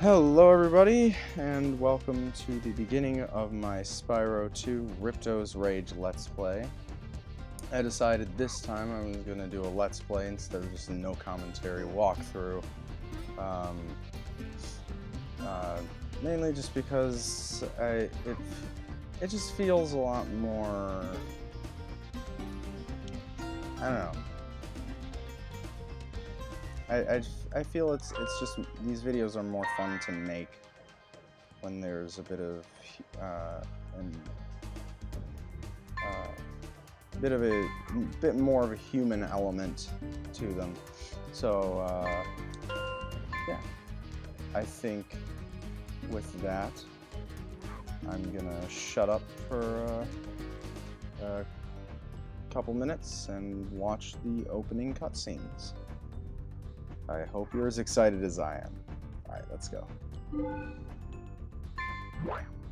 Hello everybody, and welcome to the beginning of my Spyro 2 Ripto's Rage Let's Play. I decided this time I was going to do a Let's Play instead of just a no commentary walkthrough. Mainly just because it just feels a lot more, I don't know. I feel it's just these videos are more fun to make when there's a bit of bit more of a human element to them. So yeah, I think with that I'm gonna shut up for a couple minutes and watch the opening cutscenes. I hope you're as excited as I am. Alright, let's go.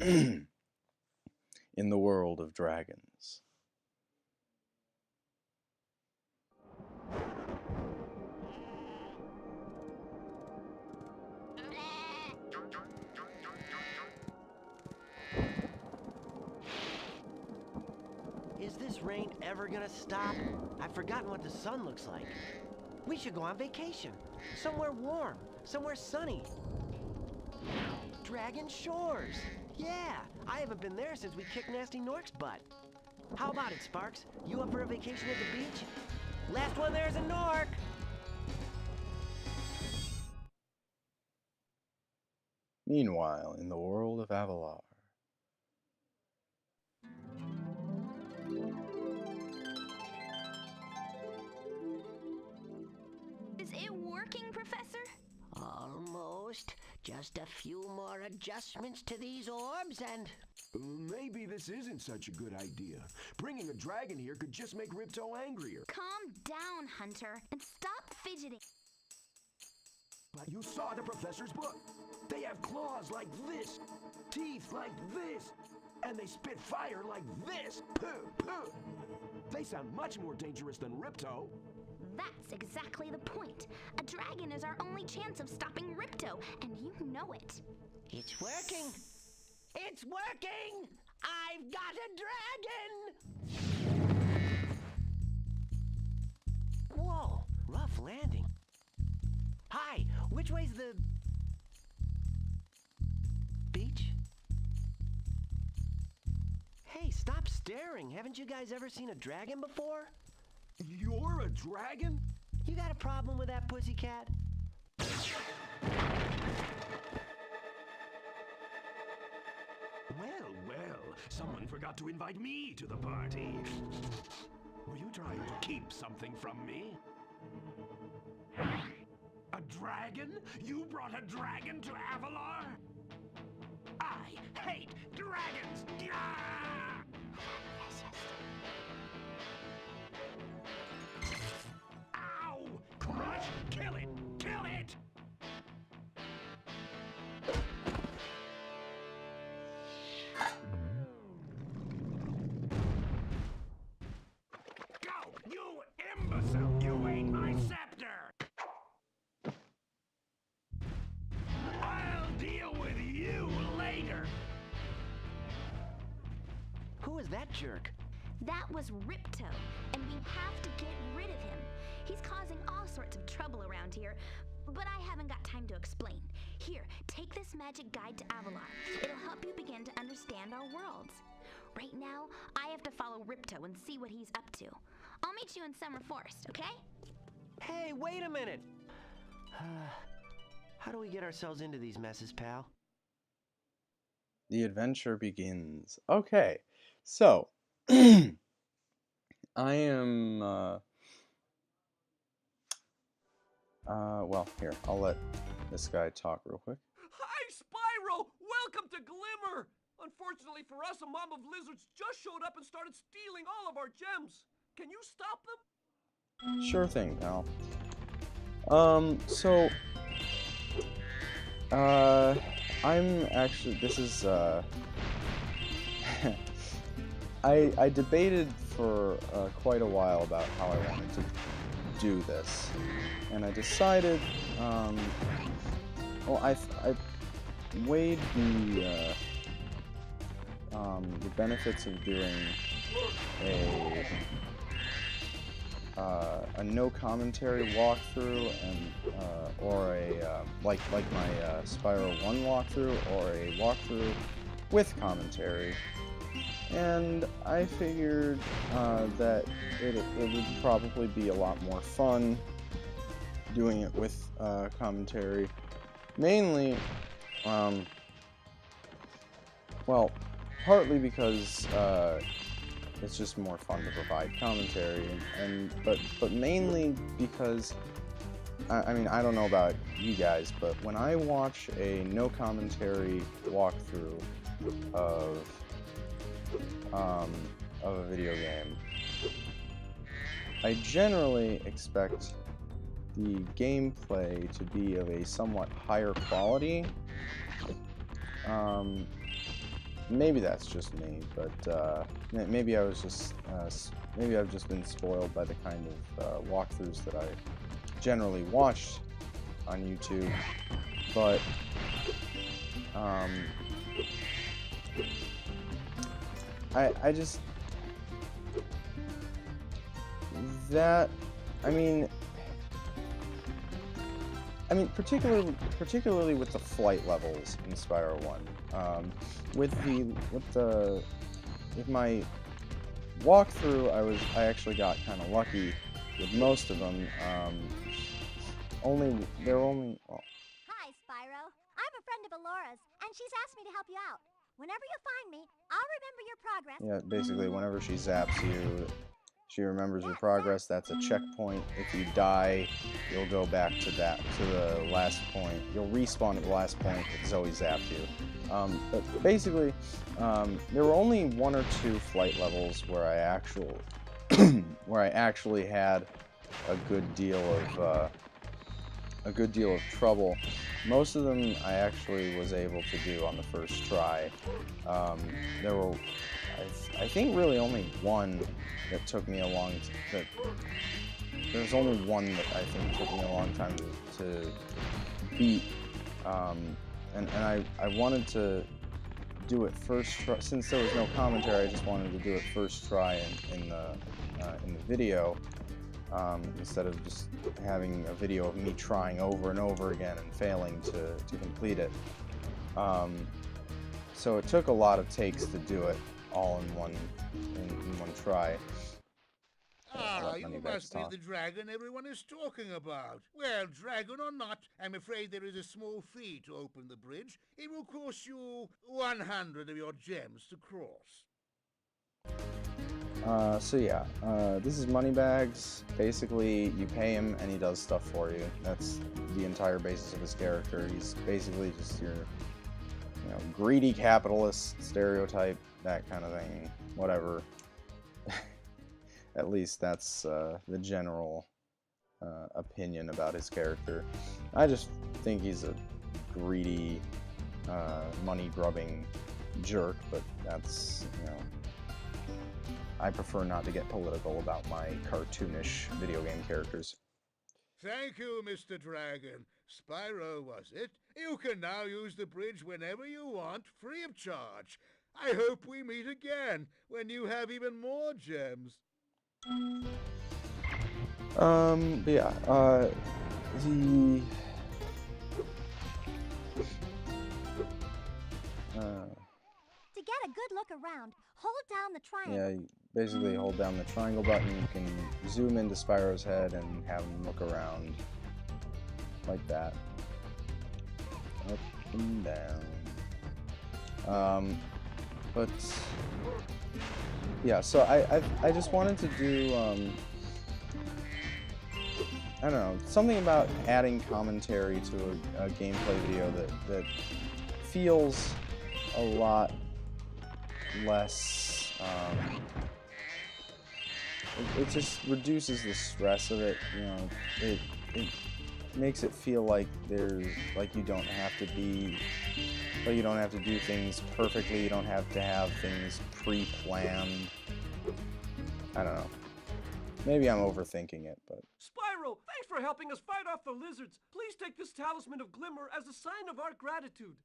In the world of dragons. Is this rain ever gonna stop? I've forgotten what the sun looks like. We should go on vacation. Somewhere warm. Somewhere sunny. Dragon Shores. Yeah, I haven't been there since we kicked Nasty Nork's butt. How about it, Sparks? You up for a vacation at the beach? Last one there's a Nork! Meanwhile, in the world of Avalar. Is it working, Professor? Almost. Just a few more adjustments to these orbs and... Maybe this isn't such a good idea. Bringing a dragon here could just make Ripto angrier. Calm down, Hunter, and stop fidgeting. But you saw the professor's book. They have claws like this, teeth like this, and they spit fire like this. Puh, puh. They sound much more dangerous than Ripto. That's exactly the point. A dragon is our only chance of stopping Ripto, and you know it. It's working! It's working! I've got a dragon! Whoa, rough landing. Hi, which way's the... beach? Hey, stop staring. Haven't you guys ever seen a dragon before? You're a dragon? You got a problem with that, pussycat? Well, someone forgot to invite me to the party. Were you trying to keep something from me? A dragon? You brought a dragon to Avalar? I hate dragons! Yeah! Ow! Crush! Kill it! Kill it! Go! You imbecile! You ate my scepter! I'll deal with you later! Who is that jerk? That was Ripto, and we have to get rid of him. He's causing all sorts of trouble around here, but I haven't got time to explain. Here, take this magic guide to Avalar. It'll help you begin to understand our worlds. Right now, I have to follow Ripto and see what he's up to. I'll meet you in Summer Forest, okay? Hey, wait a minute! How do we get ourselves into these messes, pal? The adventure begins. Okay, so I am well, here, I'll let this guy talk real quick. Hi, Spyro! Welcome to Glimmer! Unfortunately for us, a mob of lizards just showed up and started stealing all of our gems. Can you stop them? Sure thing, pal. So I'm actually, this is I debated for quite a while about how I wanted to do this, and I decided, well, weighed the benefits of doing a no commentary walkthrough and or a like my Spyro 1 walkthrough, or a walkthrough with commentary. And I figured that it would probably be a lot more fun doing it with commentary. Mainly, well, partly because it's just more fun to provide commentary, but mainly because I mean, I don't know about you guys, but when I watch a no commentary walkthrough of a video game, I generally expect the gameplay to be of a somewhat higher quality. Maybe that's just me, but maybe I was just maybe I've just been spoiled by the kind of walkthroughs that I generally watched on YouTube. But I just that I mean particularly with the flight levels in Spyro 1. With my walkthrough, I actually got kind of lucky with most of them. They're only. Well, Hi, Spyro. I'm a friend of Alora's, and she's asked me to help you out. Whenever you find me, I'll remember your progress. yeah, basically, whenever she zaps you, she remembers your progress. That's a checkpoint. If you die, you'll go back to the last point. You'll respawn at the last point if Zoe zapped you. But basically, there were only 1 or 2 flight levels where I actually had a good deal of trouble. Most of them I actually was able to do on the first try. There were, I think, really only one that took me a long. There's only one that I think took me a long time to beat. And I wanted to do it first try. Since there was no commentary, I just wanted to do it first try in the video, instead of just having a video of me trying over and over again and failing to complete it. So it took a lot of takes to do it all in one try. You must be the dragon everyone is talking about. Well, dragon or not, I'm afraid there is a small fee to open the bridge. It will cost you 100 of your gems to cross. So yeah, this is Moneybags. Basically, you pay him and he does stuff for you. That's the entire basis of his character. He's basically just your, greedy capitalist stereotype, that kind of thing. Whatever. At least that's the general opinion about his character. I just think he's a greedy, money-grubbing jerk, but that's, I prefer not to get political about my cartoonish video game characters. Thank you, Mr. Dragon. Spyro, was it? You can now use the bridge whenever you want, free of charge. I hope we meet again, when you have even more gems. But yeah, To get a good look around, hold down the triangle. yeah, you basically hold down the triangle button, you can zoom into Spyro's head and have him look around like that. Up and down. But yeah, so I just wanted to do, I don't know, something about adding commentary to a gameplay video that feels a lot less, it just reduces the stress of it, it makes it feel like you don't have to do things perfectly, you don't have to have things pre-planned. I don't know. Maybe I'm overthinking it, but... Spyro, thanks for helping us fight off the lizards. Please take this talisman of Glimmer as a sign of our gratitude.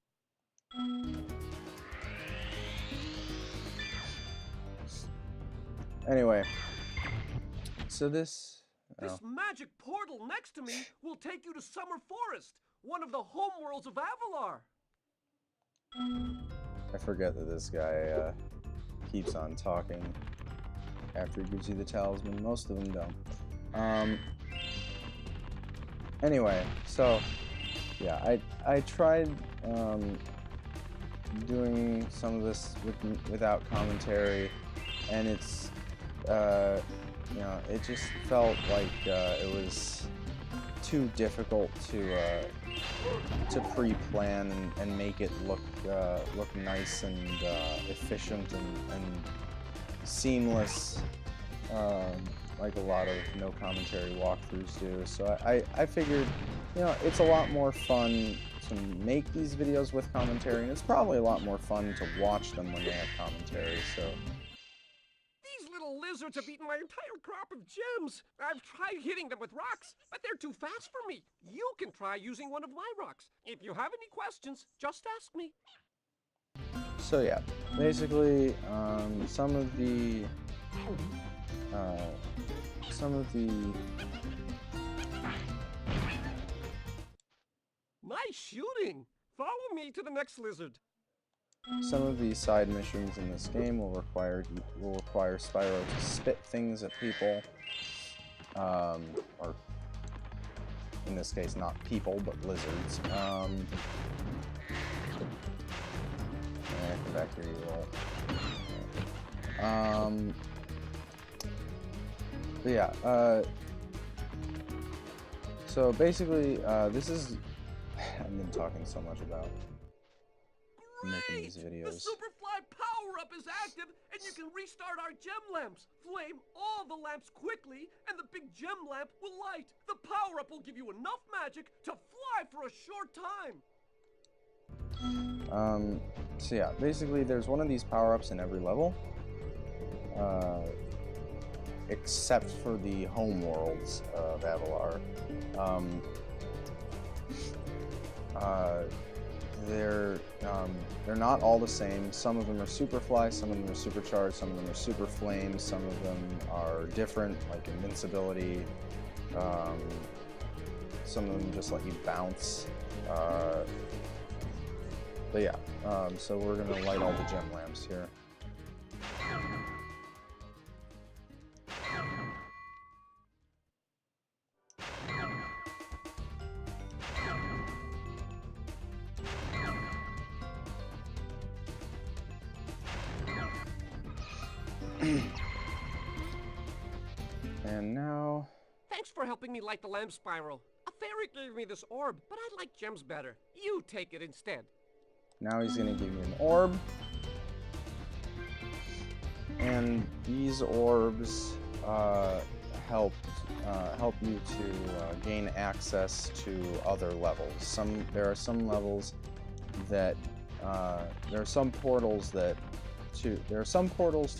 Anyway, so this... This magic portal next to me will take you to Summer Forest, one of the homeworlds of Avalar. I forget that this guy keeps on talking after he gives you the talisman. Most of them don't. Anyway, so yeah, I tried doing some of this without commentary, and it's you know, it just felt like it was too difficult to pre-plan and make it look nice and efficient and seamless, like a lot of no commentary walkthroughs do. So I figured, you know, it's a lot more fun to make these videos with commentary, and it's probably a lot more fun to watch them when they have commentary. So. Lizards have eaten my entire crop of gems. I've tried hitting them with rocks, but they're too fast for me. You can try using one of my rocks. If you have any questions, just ask me. So yeah, basically, some of the Nice shooting. Follow me to the next lizard. Some of the side missions in this game will require Spyro to spit things at people, or in this case, not people, but lizards. Come back here, you roll. But yeah, so basically, this is... I've been talking so much about making these videos. The Superfly power-up is active, and you can restart our gem lamps. Flame all the lamps quickly, and the big gem lamp will light. The power-up will give you enough magic to fly for a short time. So yeah, basically there's one of these power-ups in every level, except for the home worlds of Avalar. They're not all the same. Some of them are Superfly, some of them are Supercharged, some of them are Super Flame, some of them are different, like Invincibility. Some of them just let you bounce. But yeah, so we're gonna light all the gem lamps here. And now... Thanks for helping me light the lamp, Spyro. A fairy gave me this orb, but I like gems better. You take it instead. Now he's gonna give you an orb. And these orbs help you to gain access to other levels. There are some levels that there are some portals to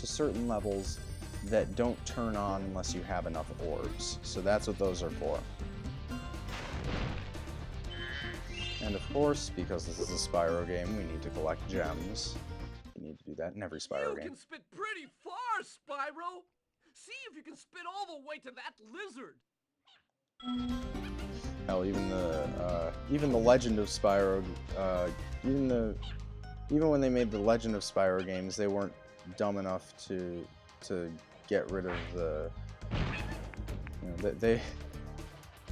certain levels that don't turn on unless you have enough orbs. So that's what those are for. And of course, because this is a Spyro game, we need to collect gems. You need to do that in every Spyro game. You can spit pretty far, Spyro! See if you can spit all the way to that lizard! Hell, even the Legend of Spyro, even when they made the Legend of Spyro games, they weren't dumb enough to get rid of the, you know,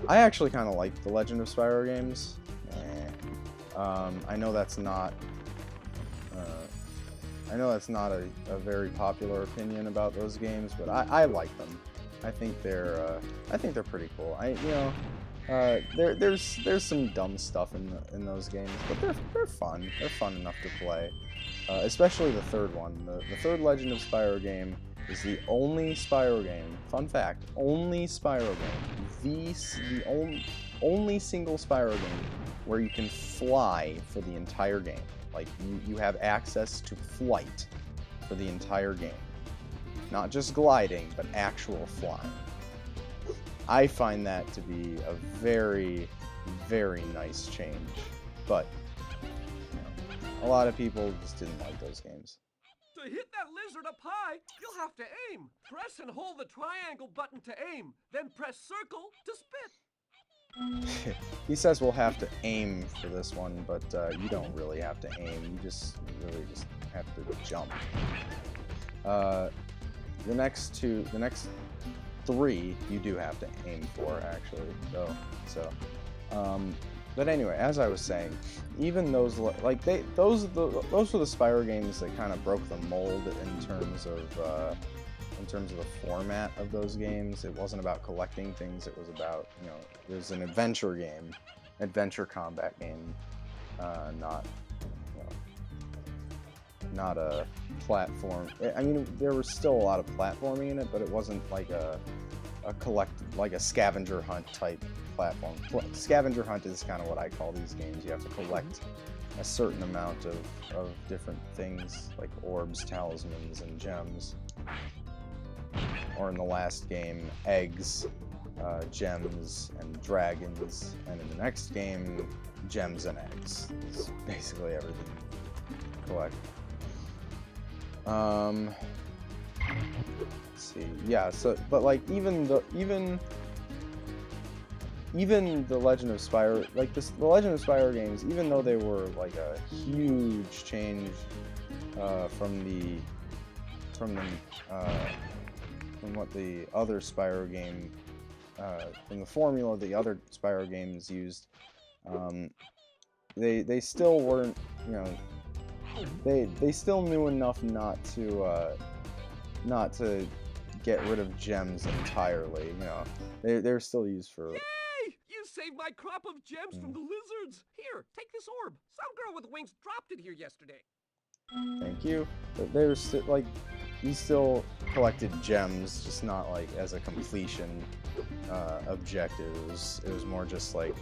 I actually kind of like the Legend of Spyro games. I know that's not a very popular opinion about those games, but I like them. I think they're pretty cool. There's some dumb stuff in those games, but they're fun. They're fun enough to play. Especially the third one. The third Legend of Spyro game is the only Spyro game. Fun fact: only Spyro game. The only single Spyro game where you can fly for the entire game. Like, you have access to flight for the entire game. Not just gliding, but actual flying. I find that to be a very, very nice change. But, you know, a lot of people just didn't like those games. To hit that lizard up high, you'll have to aim. Press and hold the triangle button to aim, then press circle to spit. He says we'll have to aim for this one, but you don't really have to aim. You really just have to jump. The next three you do have to aim for, actually, though. So, but anyway, as I was saying, even those those were the Spyro games that kind of broke the mold in terms of the format of those games. It wasn't about collecting things. It was about, you know, it was an adventure game, adventure combat game, not a platform. I mean, there was still a lot of platforming in it, but it wasn't like a scavenger hunt type platform. Scavenger hunt is kind of what I call these games. You have to collect a certain amount of different things, like orbs, talismans, and gems. Or in the last game, eggs, gems, and dragons. And in the next game, gems and eggs. It's basically everything you collect. Let's see. Yeah, so but like even the Legend of Spyro, like the Legend of Spyro games, even though they were like a huge change from what the other Spyro game, from the formula the other Spyro games used, they still weren't, you know, they still knew enough not to get rid of gems entirely. You know, they're still used for. Yay! You saved my crop of gems from the lizards. Here, take this orb. Some girl with wings dropped it here yesterday. Thank you. But they were still like, you still collected gems, just not like as a completion objective. It was more just like,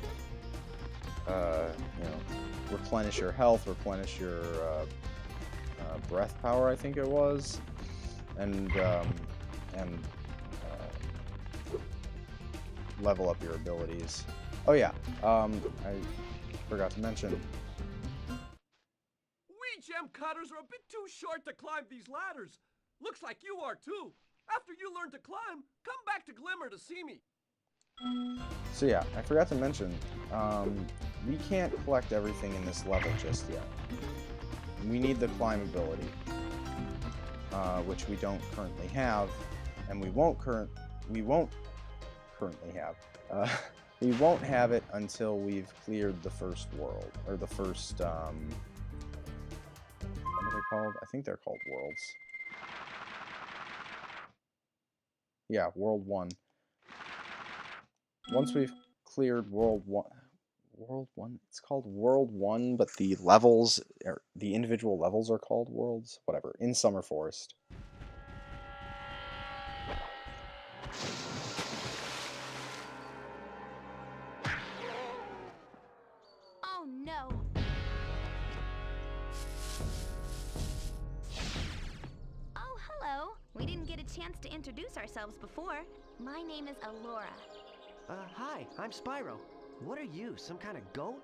you know, replenish your health, replenish your breath power, I think it was, and level up your abilities. Oh yeah, I forgot to mention. We gem cutters are a bit too short to climb these ladders. Looks like you are too. After you learn to climb, come back to Glimmer to see me. So yeah, I forgot to mention, we can't collect everything in this level just yet. We need the climb ability, which we don't currently have, and we won't currently have. We won't have it until we've cleared the first world, or the first, what are they called? I think they're called worlds. Yeah, World 1. Once we've cleared World 1, it's called World 1, but the levels, the individual levels are called worlds, whatever, in Summer Forest. Oh no! Oh, hello. We didn't get a chance to introduce ourselves before. My name is Alora. Hi, I'm Spyro. What are you, some kind of goat?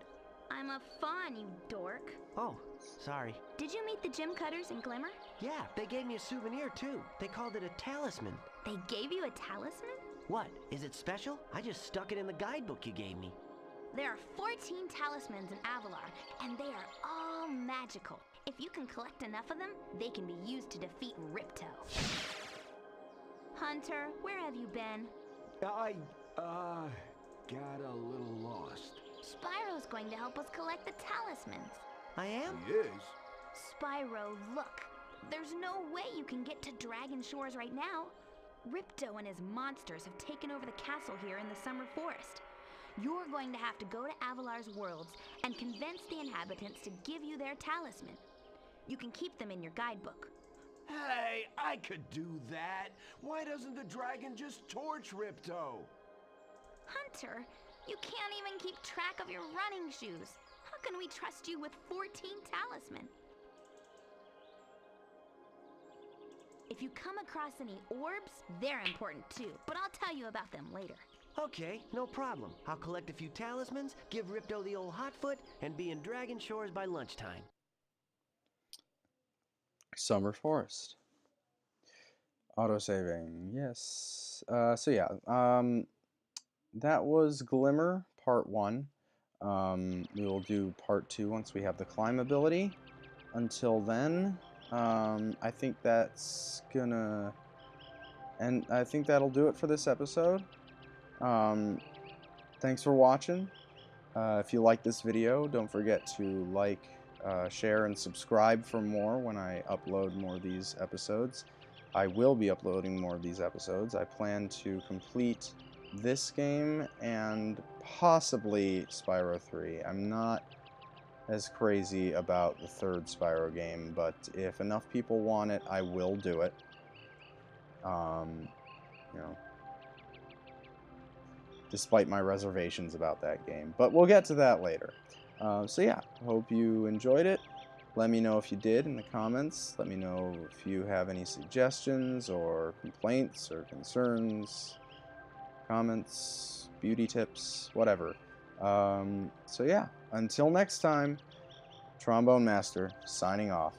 I'm a fawn, you dork. Oh, sorry. Did you meet the gem cutters in Glimmer? Yeah, they gave me a souvenir too. They called it a talisman. They gave you a talisman? What, is it special? I just stuck it in the guidebook you gave me. There are 14 talismans in Avalar, and they are all magical. If you can collect enough of them, they can be used to defeat Ripto. Hunter, where have you been? I got a little lost. Spyro's going to help us collect the talismans. I am? Yes. Spyro, look. There's no way you can get to Dragon Shores right now. Ripto and his monsters have taken over the castle here in the Summer Forest. You're going to have to go to Avalar's worlds and convince the inhabitants to give you their talisman. You can keep them in your guidebook. Hey, I could do that. Why doesn't the dragon just torch Ripto? Hunter, you can't even keep track of your running shoes. How can we trust you with 14 talisman? If you come across any orbs, they're important too, but I'll tell you about them later. Okay, no problem. I'll collect a few talismans, give Ripto the old hot foot, and be in Dragon Shores by lunchtime. Summer Forest. Autosaving, yes. So yeah, that was Glimmer Part 1. We will do Part 2 once we have the climb ability. Until then, I think that's gonna... And I think that'll do it for this episode. Thanks for watching. If you like this video, don't forget to like, share, and subscribe for more when I upload more of these episodes. I will be uploading more of these episodes. I plan to complete this game and possibly Spyro 3. I'm not as crazy about the third Spyro game, but if enough people want it, I will do it. You know, despite my reservations about that game. But we'll get to that later. So yeah, hope you enjoyed it. Let me know if you did in the comments. Let me know if you have any suggestions or complaints or concerns, comments, beauty tips, whatever. So yeah, until next time, Trombone Master signing off.